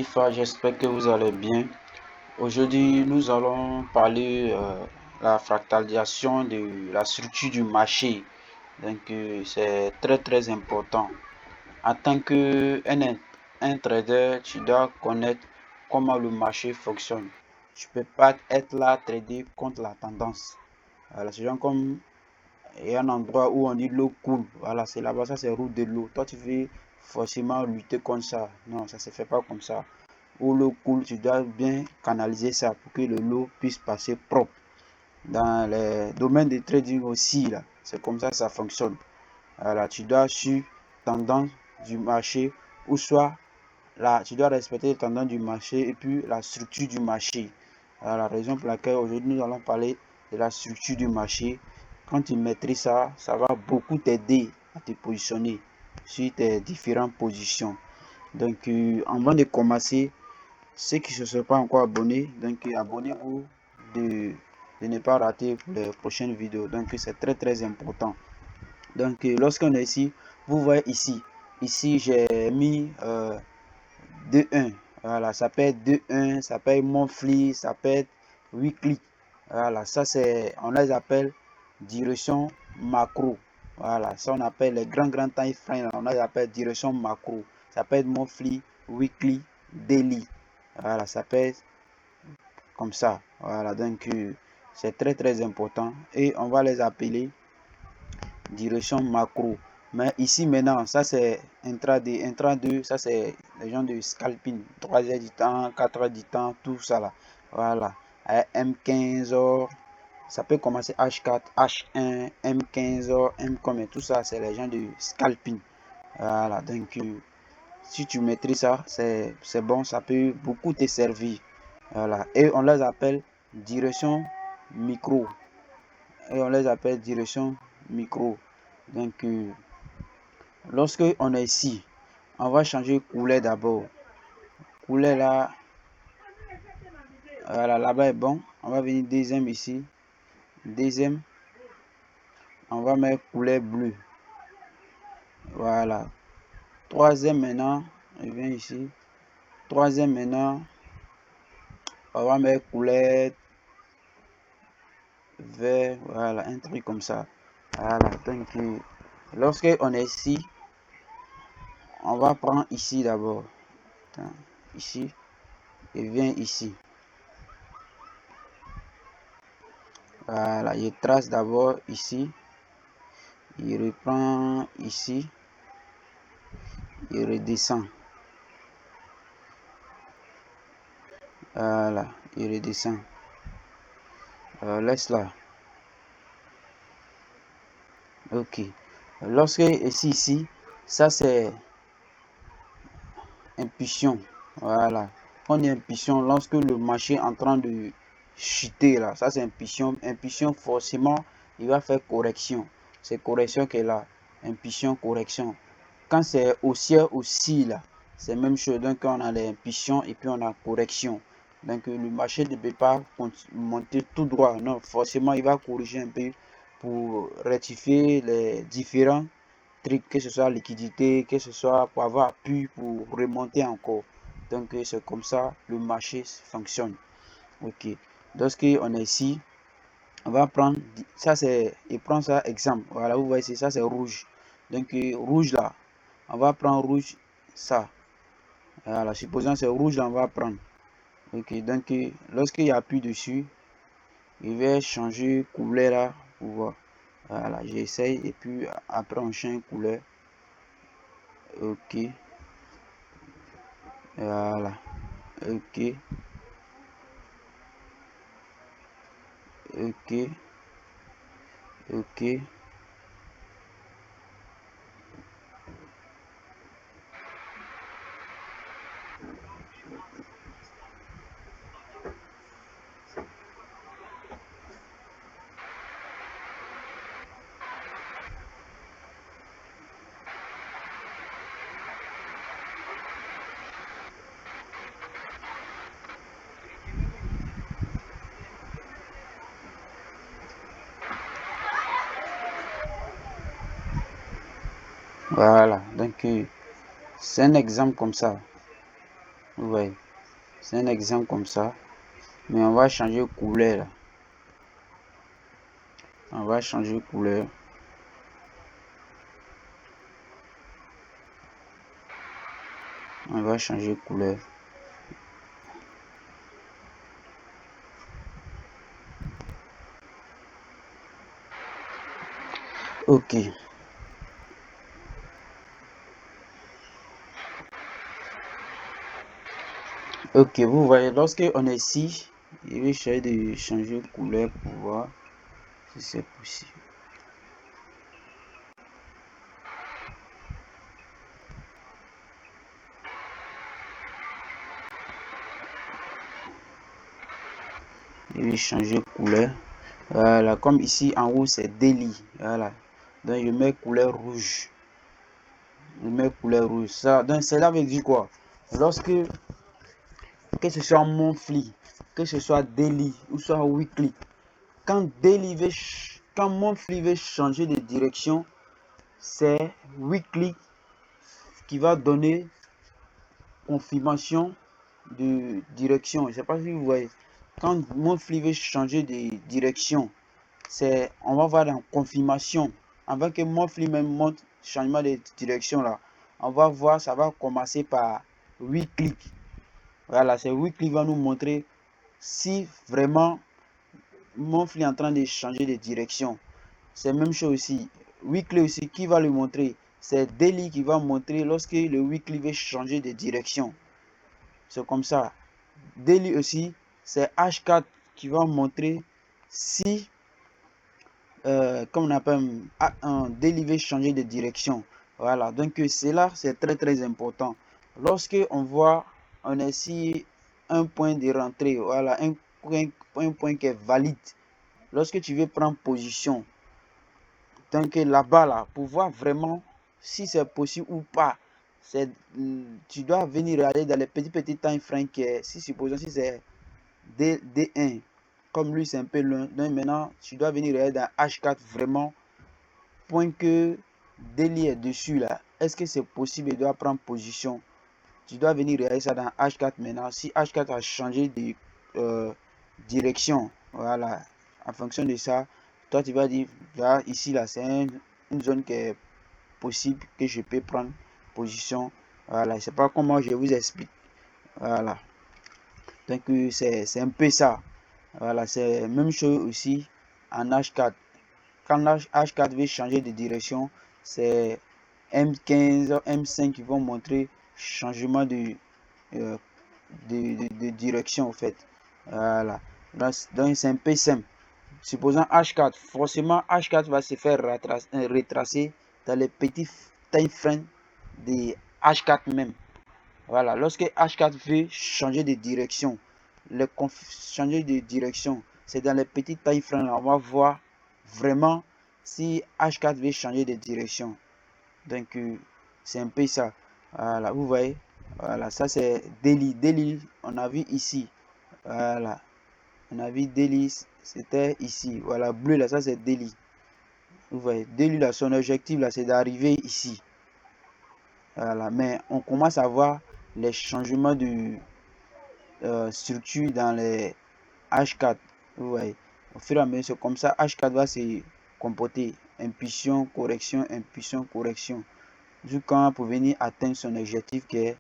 Bifa, j'espère que vous allez bien. Aujourd'hui, nous allons parler la fractalisation de la structure du marché. Donc, c'est très important. En tant qu'un trader, tu dois connaître comment le marché fonctionne. Tu peux pas être là trader contre la tendance. Voilà, c'est genre comme il y a un endroit où on dit l'eau coule. Voilà, c'est là-bas, ça c'est route de l'eau. Toi, tu veux forcément lutter contre ça. Non, ça se fait pas comme ça. Où l'eau coule, tu dois bien canaliser ça pour que l'eau puisse passer propre. Dans les domaines de trading aussi, là, c'est comme ça fonctionne. Voilà, tu dois suivre tendance du marché ou soit là, tu dois respecter les tendances du marché et puis la structure du marché. Voilà la raison pour laquelle aujourd'hui nous allons parler de la structure du marché. Quand tu maîtrises ça, ça va beaucoup t'aider à te positionner sur tes différentes positions. Donc, avant de commencer, ceux qui ne se sont pas encore abonnés, donc abonnez-vous de ne pas rater les prochaines vidéos. Donc, c'est très important. Donc, lorsqu'on est ici, vous voyez ici j'ai mis 2-1. Voilà, ça peut être 2-1, ça peut être monthly, ça peut être weekly. Voilà, ça c'est, on les appelle direction macro. Voilà, ça on appelle les grands time frames, on les appelle direction macro. Ça peut être monthly, weekly, daily. Voilà, ça peut être comme ça. Voilà, donc c'est très important et on va les appeler direction macro. Mais ici maintenant, ça c'est intraday, intra-2, ça c'est les gens de scalping, 3 heures du temps, 4 heures du temps, tout ça là. Voilà, M15 heures, ça peut commencer H4, H1, M15 heures, M comme tout ça, c'est les gens de scalping. Voilà, donc si tu maîtrises ça, c'est bon, ça peut beaucoup te servir. Voilà, et on les appelle direction micro. Et on les appelle direction micro. Donc, lorsque on est ici, on va changer couleur d'abord. Couleur là, voilà, là-bas est bon. On va venir deuxième ici. Deuxième, on va mettre couleur bleue. Voilà. Troisième maintenant, je viens ici. Troisième maintenant, on va mettre couleur vert. Voilà, un truc comme ça. Voilà. Donc, lorsque on est ici, on va prendre ici d'abord. Ici, et viens ici. Voilà, je trace d'abord ici. Il reprend ici. Il redescend. Voilà, il redescend. Laisse là. Ok. Lorsque ici, ça c'est impulsion. Voilà. On dit impulsion lorsque le marché est en train de chuter là. Ça c'est impulsion. Impulsion forcément, il va faire correction. C'est correction qui est là. Impulsion, correction. Quand c'est haussière aussi là, c'est même chose. Donc on a l'impulsion et puis on a correction. Donc le marché ne peut pas monter tout droit. Non, forcément il va corriger un peu pour rectifier les différents trucs, que ce soit liquidité, que ce soit pour avoir appui pour remonter encore. Donc c'est comme ça le marché fonctionne. Ok. Lorsqu'on est ici, on va prendre ça, c'est, et prend ça exemple. Voilà, vous voyez, ça c'est rouge. Donc rouge là, on va prendre rouge ça. Voilà, supposons c'est rouge là, on va prendre. Ok, donc lorsqu'il y a appuie dessus, il va changer couleur là pour voir. Voilà, j'essaye et puis après on change couleur. Ok, voilà, ok, ok, ok. Voilà, donc c'est un exemple comme ça. Vous voyez, c'est un exemple comme ça. Mais on va changer couleur là. On va changer couleur. On va changer couleur. Ok. Ok, vous voyez, lorsque on est ici, je vais essayer de changer couleur pour voir si c'est possible. Je vais changer couleur. Voilà, comme ici en haut c'est Daily. Voilà. Donc je mets couleur rouge. Je mets couleur rouge. Ça, donc cela veut dire quoi? Lorsque, que ce soit monthly, que ce soit daily ou soit weekly, quand monthly veut changer de direction, c'est weekly qui va donner confirmation de direction. Je ne sais pas si vous voyez. Quand monthly veut changer de direction, c'est on va voir en confirmation. Avant que monthly même montre changement de direction là, on va voir, ça va commencer par weekly. Voilà, c'est weekly qui va nous montrer si vraiment monthly est en train de changer de direction. C'est même chose aussi. Weekly aussi, qui va le montrer? C'est daily qui va montrer lorsque le weekly veut changer de direction. C'est comme ça. Daily aussi, c'est H4 qui va montrer si, comme on appelle, un daily veut changer de direction. Voilà, donc c'est là, c'est très très important. Lorsque on voit, on a ici un point de rentrée, voilà, un point qui est valide. Lorsque tu veux prendre position, donc là-bas, là, pour voir vraiment si c'est possible ou pas, tu dois venir regarder dans les petits time frames qui est, si supposons si c'est D1, comme lui c'est un peu loin, donc maintenant tu dois venir regarder dans H4 vraiment, point que Daily est dessus là, est-ce que c'est possible, il doit prendre position, tu dois venir regarder ça dans H4 maintenant, si H4 a changé de direction, voilà, en fonction de ça, toi tu vas dire, là, ici là, c'est une zone qui est possible que je peux prendre position, voilà, je sais pas comment je vous explique, voilà, donc c'est un peu ça, voilà, c'est même chose aussi en H4, quand H4 veut changer de direction, c'est M15, M5 qui vont montrer changement euh, de direction en fait. Voilà. Donc c'est un peu simple. Supposons H4, forcément H4 va se faire retracer dans les petits time frames de H4 même. Voilà. Lorsque H4 veut changer de direction, changer de direction, c'est dans les petits time frames là, on va voir vraiment si H4 veut changer de direction. Donc c'est un peu ça. Voilà, vous voyez. Voilà, ça c'est Daily. Daily, on a vu ici. Voilà, on a vu Daily, c'était ici. Voilà, bleu là, ça c'est Daily. Vous voyez, Daily là, son objectif là, c'est d'arriver ici. Voilà, mais on commence à voir les changements de structure dans les H4. Vous voyez, au fur et à mesure, c'est comme ça, H4 va se comporter. Impulsion, correction. Jusqu'à pour venir atteindre son objectif qui est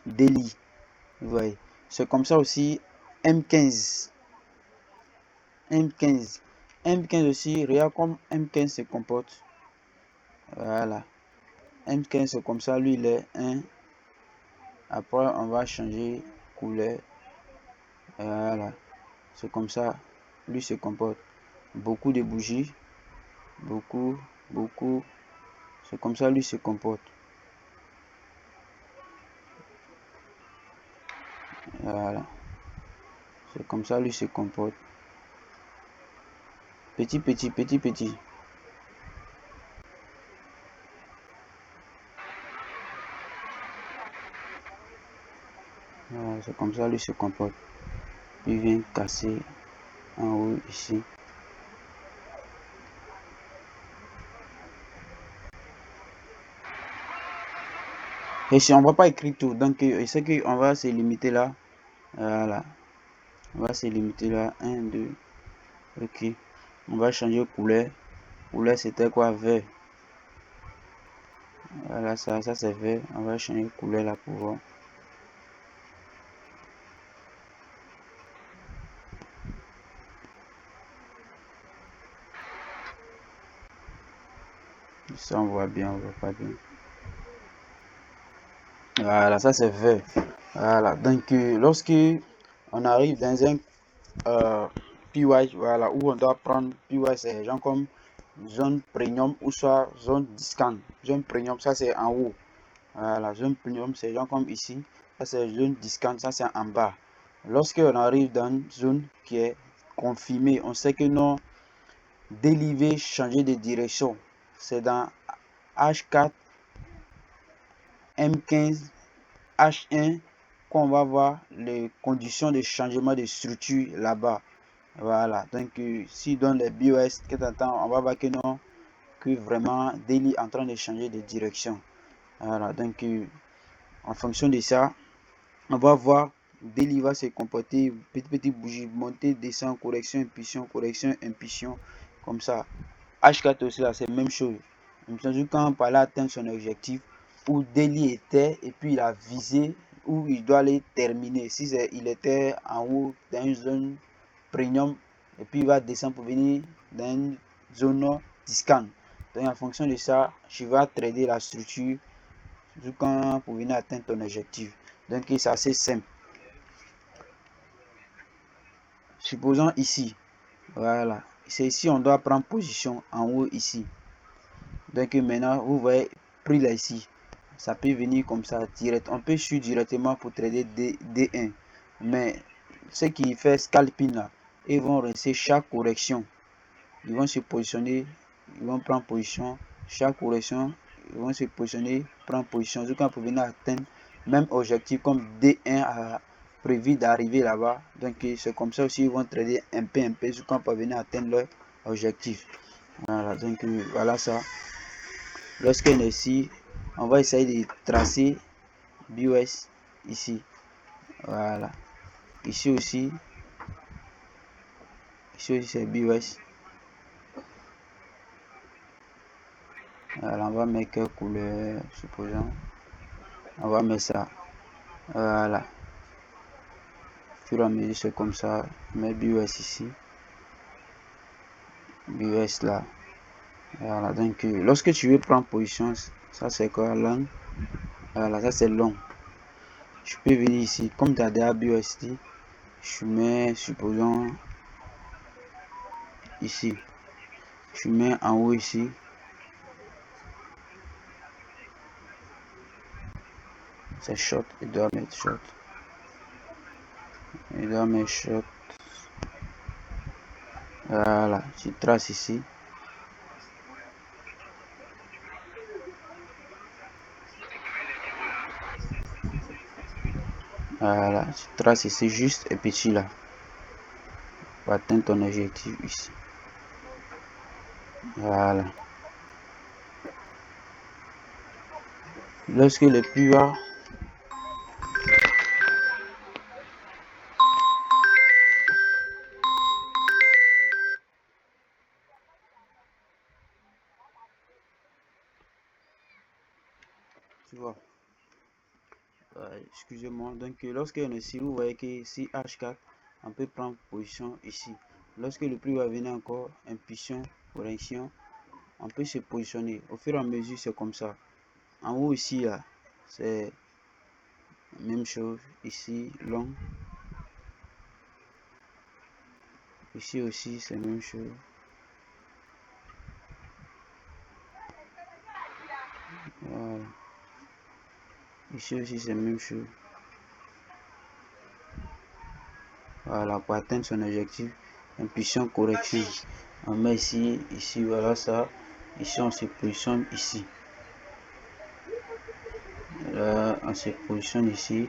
Daily. Vous voyez. C'est comme ça aussi M15. M15. M15 aussi, regarde comme M15 se comporte. Voilà. M15 c'est comme ça, lui il est 1. Après on va changer couleur. Voilà. C'est comme ça, lui se comporte. Beaucoup de bougies. Beaucoup. C'est comme ça, lui se comporte. Voilà. C'est comme ça, lui se comporte. Petit. Voilà, c'est comme ça, lui se comporte. Il vient casser en haut ici. Et si on va pas écrire tout, donc c'est qu'on va se limiter là. Voilà. On va se limiter là. 1, 2. Ok. On va changer couleur. Couleur c'était quoi? Vert. Voilà, ça c'est vert. On va changer couleur là pour voir. Ça on voit bien, on voit pas bien. Voilà, ça c'est vert. Voilà, donc lorsque on arrive dans un PY, voilà, où on doit prendre PY, c'est genre comme zone premium ou soit zone discount. Zone premium, ça c'est en haut. Voilà, zone premium, c'est genre comme ici. Ça c'est zone discount, ça c'est en bas. Lorsque on arrive dans une zone qui est confirmée, on sait que non, dérivé, changer de direction. C'est dans H4, M15, H1 qu'on va voir les conditions de changement de structure là-bas. Voilà, donc si dans les BOS que tu attends, on va voir que non, que vraiment Daily est en train de changer de direction. Voilà, donc en fonction de ça, on va voir Daily va se comporter petit bougie, montée, descend, correction, impulsion, comme ça. H4 aussi là, c'est la même chose. Quand on a atteint son objectif, où Daily était, et puis il a visé où il doit aller terminer. Si il était en haut dans une zone premium, et puis il va descendre pour venir dans une zone discount. Donc en fonction de ça, tu vas trader la structure pour venir atteindre ton objectif. Donc c'est assez simple. Supposons ici, voilà, c'est ici on doit prendre position en haut ici. Donc maintenant vous voyez prix là ici, ça peut venir comme ça direct. On peut suivre directement pour trader D1, mais ceux qui fait scalping là, ils vont rester chaque correction, ils vont se positionner, ils vont prendre position, chaque correction ils vont se positionner, prendre position jusqu'à pour venir atteindre même objectif comme D1 a prévu d'arriver là-bas. Donc c'est comme ça aussi ils vont trader un peu jusqu'à pour venir atteindre leur objectif. Voilà, donc voilà ça. Lorsqu'on est ici, on va essayer de tracer BOS ici. Voilà. Ici aussi c'est BOS. Voilà, on va mettre quelle couleur, supposons. On va mettre ça. Voilà. Fur et à mesure, c'est comme ça. On met BOS ici. BOS là. Voilà. Donc, lorsque tu veux prendre position, ça c'est quoi? Long. Voilà, ça c'est long. Je peux venir ici. Comme tu as déjà BOS, je mets, supposons, ici. Je mets en haut ici. C'est short, il doit mettre short. Il doit mettre short. Voilà, tu traces ici. Voilà, tu traces ici juste et petit là. Pour atteindre ton objectif ici. Voilà. Lorsque le plus bas, tu vois, excusez-moi, donc lorsqu'on est ici, vous voyez que ici H4, on peut prendre position ici. Lorsque le prix va venir encore, impulsion, correction, on peut se positionner. Au fur et à mesure, c'est comme ça. En haut ici, là, c'est même chose. Ici, long. Ici aussi, c'est la même chose. Voilà. Ici aussi, c'est la même chose. Voilà, pour atteindre son objectif, impulsion, correction. On met ici, voilà ça. Ici, on se positionne ici. Là, on se positionne ici.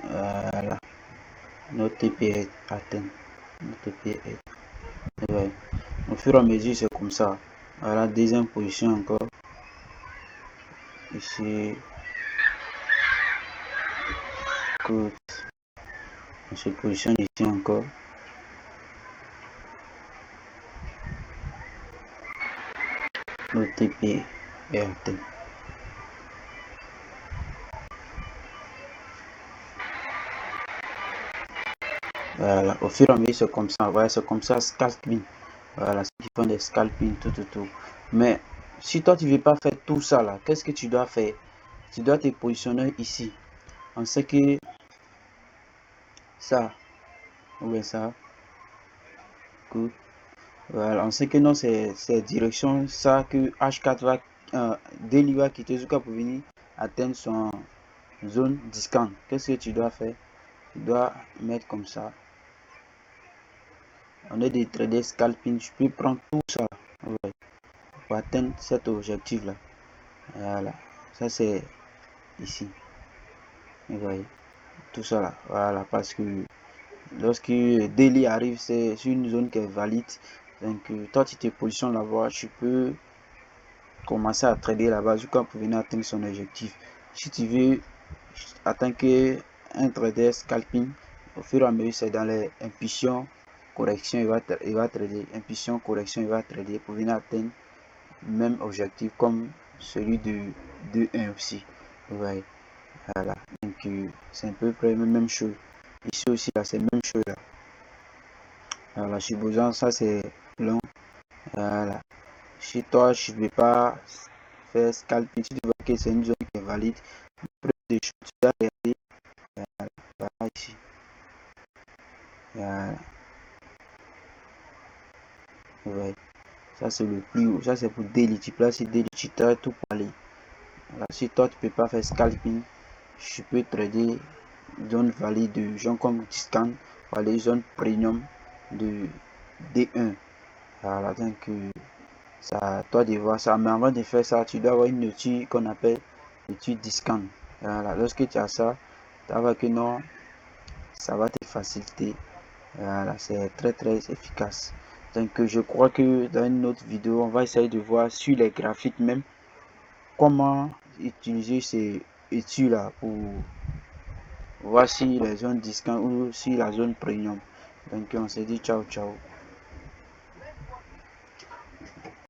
Voilà. Notre TP est atteint. Notre TP est. Ouais. Au fur et à mesure, c'est comme ça. Voilà, deuxième position encore. ici, good. On se positionne ici encore. OTP RT. Voilà, au fur et à mesure, c'est comme ça. Voilà, c'est comme ça, scalping. Voilà, ceux qui font des scalping, tout. Mais si toi, tu ne veux pas faire tout ça là, qu'est-ce que tu dois faire? Tu dois te positionner ici. On sait que ça, ouais, ça, good. Voilà, on sait que non, c'est direction ça que H4 va, Daily va quitter jusqu'à pour venir atteindre son zone discount. Qu'est-ce que tu dois faire? Tu dois mettre comme ça. On est des traders scalping, je peux prendre tout ça, ouais, pour atteindre cet objectif là. Voilà, ça c'est ici. Vous voyez, tout ça là, voilà, parce que lorsque Daily arrive, c'est sur une zone qui est valide. Donc, toi, tu te positionnes là-bas, tu peux commencer à trader là-bas jusqu'à pour venir atteindre son objectif. Si tu veux atteindre un trader scalping, au fur et à mesure, c'est dans les impulsions, correction, il va trader, impulsion, correction, il va trader pour venir atteindre le même objectif comme celui de 2-1 aussi. Vous voyez, voilà, donc c'est un peu près la même chose. Ici aussi, là, c'est la même chose là. Voilà, je suis besoin, ça c'est long. Voilà. Chez toi, je ne vais pas faire scalping. Si tu vois que c'est une zone qui est valide, après des choses, tu dois regarder. Voilà, ici. Voilà. Ouais. Ça c'est le plus haut. Ça c'est pour daily. Tu places daily, tu trades tout pour aller. Voilà. Si toi tu peux pas faire scalping, je peux trader zone valide de gens comme discount ou les zones premium de D1. Voilà, donc ça, toi de voir ça. Mais avant de faire ça, tu dois avoir une outil qu'on appelle outil discount. Voilà, lorsque tu as ça, tu vas voir que non, ça va te faciliter. Voilà, c'est très efficace. Donc je crois que dans une autre vidéo, on va essayer de voir sur les graphiques même comment utiliser ces études là pour voir si les zones discount ou si la zone premium. Donc on se dit ciao ciao.